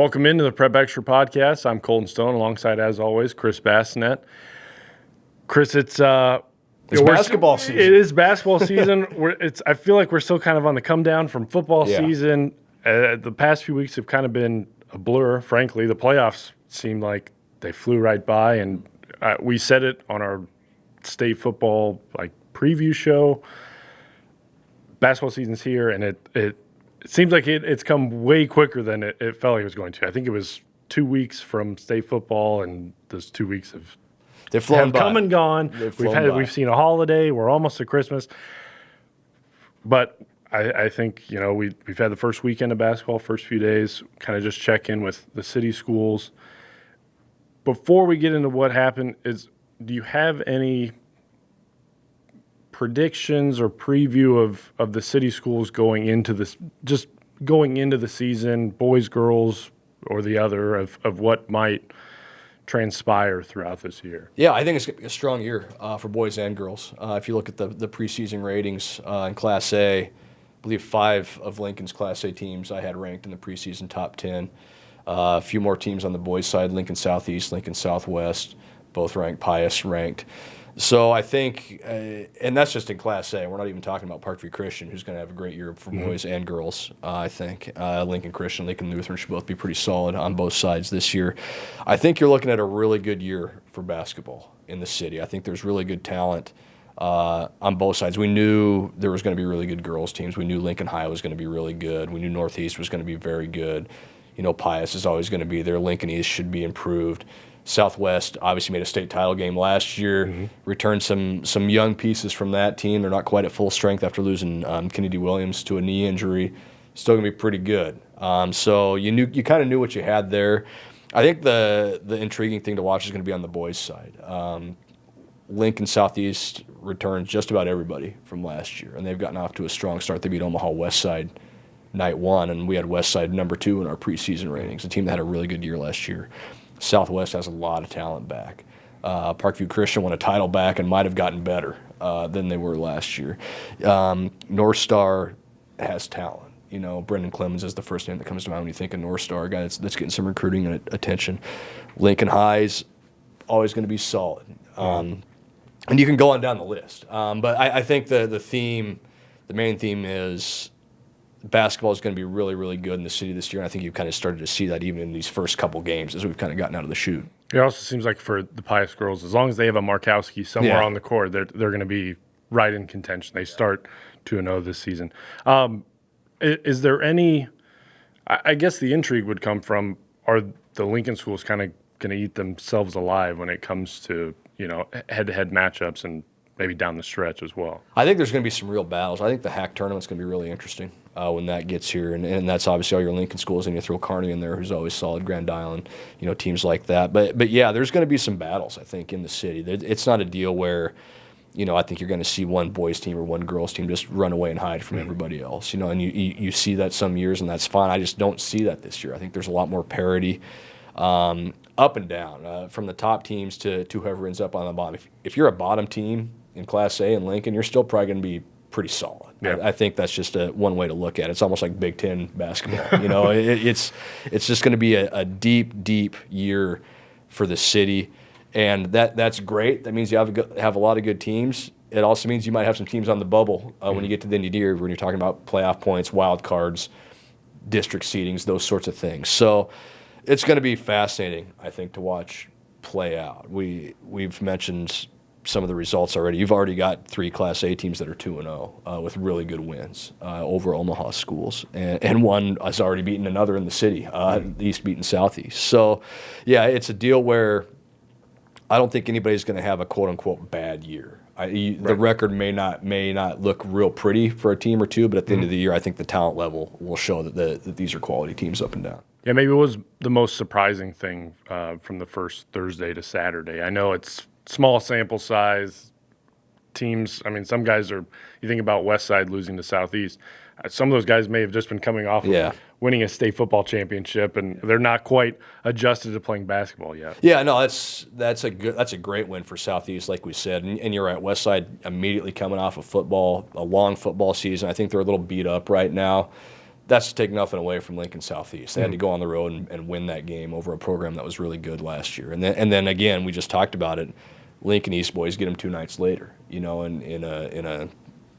Welcome into the Prep Extra podcast. I'm Colton Stone, alongside, as always, Chris Bassinet. Chris, it's basketball season. It is basketball season. I feel like we're still kind of on the come down from football season. The past few weeks have kind of been a blur, frankly. The playoffs seemed like they flew right by, and we said it on our state football preview show. Basketball season's here, and it seems like it's come way quicker than it felt like it was going to. I think it was 2 weeks from state football, and those 2 weeks have come and gone. We've seen a holiday. We're almost to Christmas. But I think, we've had the first weekend of basketball, first few days, kind of just check in with the city schools. Before we get into what happened, do you have any predictions or preview of the city schools going into this, just going into the season, boys, girls, or the other, of what might transpire throughout this year? Yeah, I think it's going to be a strong year for boys and girls. If you look at the preseason ratings in Class A, I believe 5 of Lincoln's Class A teams I had ranked in the preseason top 10. A few more teams on the boys' side, Lincoln Southeast, Lincoln Southwest, both ranked, Pius ranked. So I think, and that's just in Class A. We're not even talking about Parkview Christian, who's going to have a great year for boys and girls, I think. Lincoln Christian, Lincoln Lutheran should both be pretty solid on both sides this year. I think you're looking at a really good year for basketball in the city. I think there's really good talent on both sides. We knew there was going to be really good girls teams. We knew Lincoln High was going to be really good. We knew Northeast was going to be very good. Pius is always going to be there. Lincoln East should be improved. Southwest obviously made a state title game last year, returned some young pieces from that team. They're not quite at full strength after losing Kennedy Williams to a knee injury. Still going to be pretty good. So you kind of knew what you had there. I think the intriguing thing to watch is going to be on the boys' side. Lincoln Southeast returns just about everybody from last year, and they've gotten off to a strong start. They beat Omaha Westside night 1, and we had Westside number 2 in our preseason ratings, a team that had a really good year last year. Southwest has a lot of talent back. Parkview Christian won a title back and might have gotten better than they were last year. North Star has talent. Brendan Clemens is the first name that comes to mind when you think of North Star, a guy that's getting some recruiting and attention. Lincoln High's always going to be solid. And you can go on down the list. But I think the main theme is basketball is going to be really, really good in the city this year, and I think you've kind of started to see that even in these first couple games as we've kind of gotten out of the chute. It also seems like for the Pius girls, as long as they have a Markowski somewhere on the court, they're going to be right in contention. They start 2-0 this season. Is there any – I guess the intrigue would come from, are the Lincoln schools kind of going to eat themselves alive when it comes to, head-to-head matchups and maybe down the stretch as well? I think there's going to be some real battles. I think the HAC tournament's going to be really interesting when that gets here, and that's obviously all your Lincoln schools, and you throw Kearney in there, who's always solid, Grand Island, teams like that. But yeah, there's going to be some battles, I think, in the city. It's not a deal where, I think you're going to see one boys team or one girls team just run away and hide from everybody else. And you see that some years, and that's fine. I just don't see that this year. I think there's a lot more parity up and down, from the top teams to whoever ends up on the bottom. If you're a bottom team in Class A in Lincoln, you're still probably going to be pretty solid. Yeah. I think that's just one way to look at it. It's almost like Big Ten basketball. It's just going to be a deep, deep year for the city, and that's great. That means you have a lot of good teams. It also means you might have some teams on the bubble when you get to the end of the year, when you're talking about playoff points, wild cards, district seedings, those sorts of things. So it's going to be fascinating, I think, to watch play out. We've mentioned some of the results already. You've already got 3 Class A teams that are 2-0 with really good wins over Omaha schools, and one has already beaten another in the city. East beaten Southeast. So, yeah, it's a deal where I don't think anybody's going to have a quote unquote bad year. The record may not look real pretty for a team or two, but at the end of the year, I think the talent level will show that these are quality teams up and down. Yeah, maybe it was the most surprising thing from the first Thursday to Saturday. I know it's small sample size teams. I mean, some guys you think about Westside losing to Southeast. Some of those guys may have just been coming off of winning a state football championship, and they're not quite adjusted to playing basketball yet. Yeah, no, that's a great win for Southeast, like we said. And you're right, Westside immediately coming off of a long football season. I think they're a little beat up right now. that's to take nothing away from Lincoln Southeast. They had to go on the road and win that game over a program that was really good last year. And then again, we just talked about it. Lincoln East boys get them 2 nights later, in a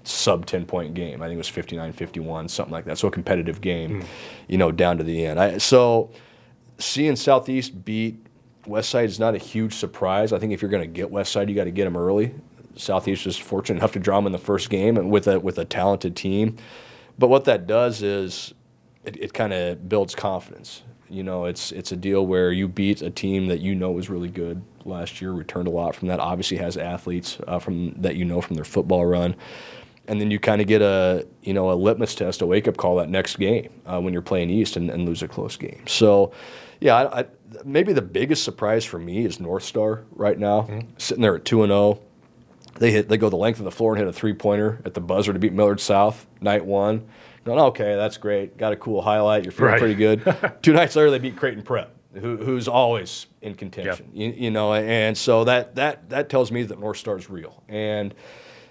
sub 10-point game. I think it was 59-51, something like that. So a competitive game, down to the end. So seeing Southeast beat Westside is not a huge surprise. I think if you're going to get Westside, you got to get them early. Southeast was fortunate enough to draw them in the first game and with a talented team. But what that does is it kind of builds confidence. It's a deal where you beat a team that was really good last year, returned a lot from that, obviously has athletes from their football run. And then you kind of get a litmus test, a wake-up call that next game when you're playing East and lose a close game. So, yeah, maybe the biggest surprise for me is North Star right now, sitting there at 2-0. They go the length of the floor and hit a three-pointer at the buzzer to beat Millard South, night one. Going, okay, that's great. Got a cool highlight. You're feeling pretty good. 2 nights later, they beat Creighton Prep, who's always in contention. Yep. And so that tells me that North Star is real. And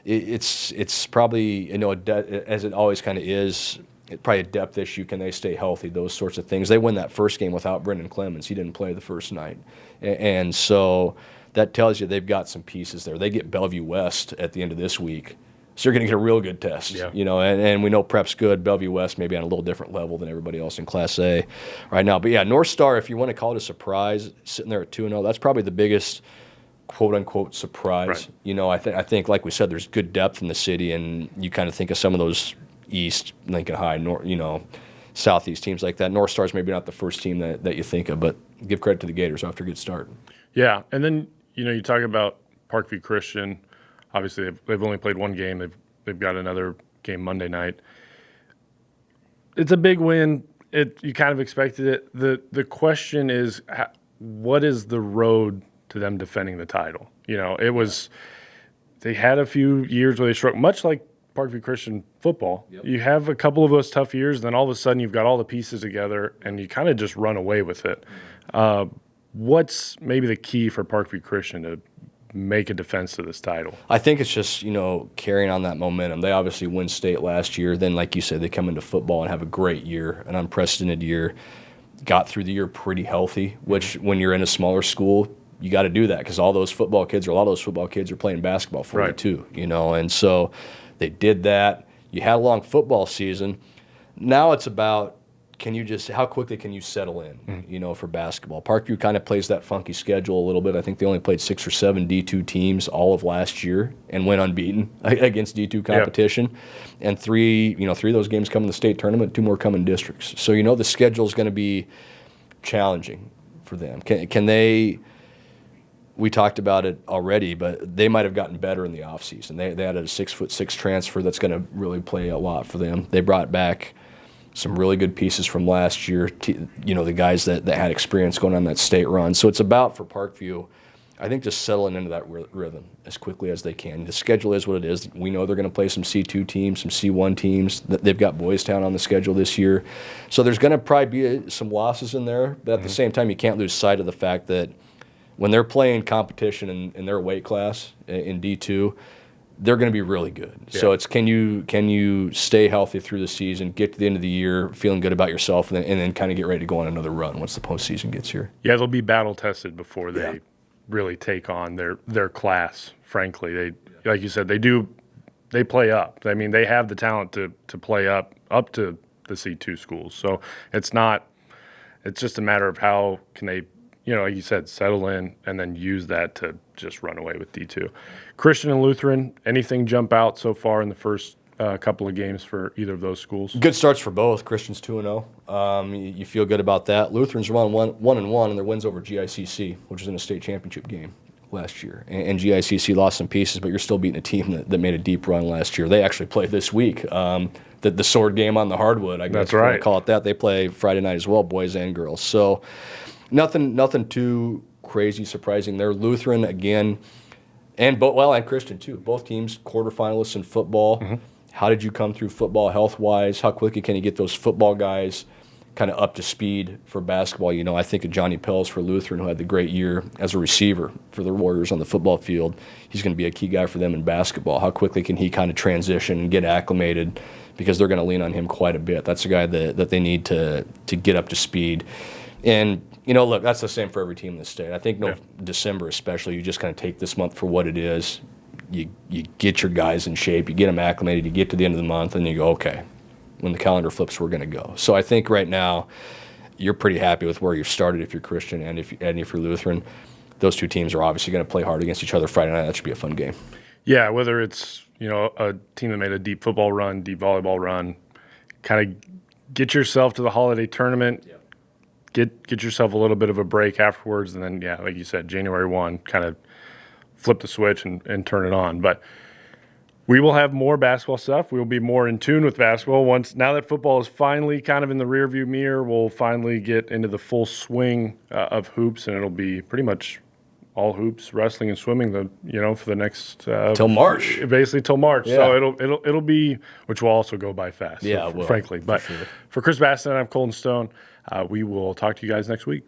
it's probably, as it always kind of is, probably a depth issue. Can they stay healthy? Those sorts of things. They win that first game without Brendan Clemens. He didn't play the first night. And so that tells you they've got some pieces there. They get Bellevue West at the end of this week. So you're going to get a real good test, and we know Prep's good. Bellevue West maybe on a little different level than everybody else in Class A right now. But, yeah, North Star, if you want to call it a surprise, sitting there at 2-0, that's probably the biggest quote-unquote surprise. Right. I think, like we said, there's good depth in the city, and you kind of think of some of those East, Lincoln High, Southeast teams like that. North Star's maybe not the first team that you think of, but give credit to the Gators after a good start. Yeah, and then, you talk about Parkview Christian. Obviously, they've only played one game. They've got another game Monday night. It's a big win. You kind of expected it. The question is, what is the road to them defending the title? They had a few years where they struggled, much like Parkview Christian football. Yep. You have a couple of those tough years, then all of a sudden you've got all the pieces together, and you kind of just run away with it. What's maybe the key for Parkview Christian to make a defense to this title? I think it's just, carrying on that momentum. They obviously win state last year. Then, like you said, they come into football and have a great year, an unprecedented year. Got through the year pretty healthy, which when you're in a smaller school, you got to do that because a lot of those football kids are playing basketball for you too, And so they did that. You had a long football season. Now it's about how quickly can you settle in, for basketball. Parkview kind of plays that funky schedule a little bit. I think they only played 6 or 7 D2 teams all of last year and went unbeaten against D2 competition. Yep. And 3 of those games come in the state tournament, 2 more come in districts. So, the schedule is going to be challenging for them. Can they – we talked about it already, but they might have gotten better in the offseason. They added a 6'6" transfer that's going to really play a lot for them. They brought back some really good pieces from last year, the guys that had experience going on that state run. So it's about, for Parkview, I think just settling into that rhythm as quickly as they can. The schedule is what it is. We know they're going to play some C2 teams, some C1 teams. They've got Boys Town on the schedule this year. So there's going to probably be some losses in there, but at the same time, you can't lose sight of the fact that when they're playing competition in their weight class in D2, they're going to be really good. Yeah. So it's can you stay healthy through the season, get to the end of the year feeling good about yourself, and then kind of get ready to go on another run once the postseason gets here. Yeah, they'll be battle tested before they really take on their class. Frankly, like you said, they play up. I mean, they have the talent to play up to the C2 schools. So it's just a matter of how can they, like you said, settle in and then use that to just run away with D2. Christian and Lutheran, anything jump out so far in the first couple of games for either of those schools? Good starts for both. Christian's 2-0. You feel good about that. Lutheran's won 1-1 in their wins over GICC, which was in a state championship game last year. And GICC lost some pieces, but you're still beating a team that made a deep run last year. They actually play this week. The sword game on the hardwood, I guess. That's right. Call it that. They play Friday night as well, boys and girls. So nothing too crazy surprising there. Lutheran again, and Christian too. Both teams quarterfinalists in football. Mm-hmm. How did you come through football health-wise? How quickly can you get those football guys kind of up to speed for basketball. You know, I think of Johnny Pels for Lutheran, who had the great year as a receiver for the Warriors on the football field. He's going to be a key guy for them in basketball. How quickly can he kind of transition and get acclimated, because they're going to lean on him quite a bit. That's a guy that they need to get up to speed. And, you know, look, that's the same for every team in the state. I think December especially, you just kind of take this month for what it is. You get your guys in shape, you get them acclimated, you get to the end of the month, and you go, okay, when the calendar flips, we're going to go. So I think right now you're pretty happy with where you've started if you're Christian and if you're Lutheran. Those two teams are obviously going to play hard against each other Friday night. That should be a fun game. Yeah, whether it's, you know, a team that made a deep football run, deep volleyball run, kind of get yourself to the holiday tournament, get yourself a little bit of a break afterwards, and then, yeah, like you said, January 1, kind of flip the switch and turn it on. But we will have more basketball stuff. We will be more in tune with basketball now that football is finally kind of in the rearview mirror. We'll finally get into the full swing of hoops, and it'll be pretty much all hoops, wrestling, and swimming. For the next till March, basically till March. Yeah. So it'll be, which will also go by fast. Yeah, frankly. But sure. For Chris Bassett, I'm Colton Stone. We will talk to you guys next week.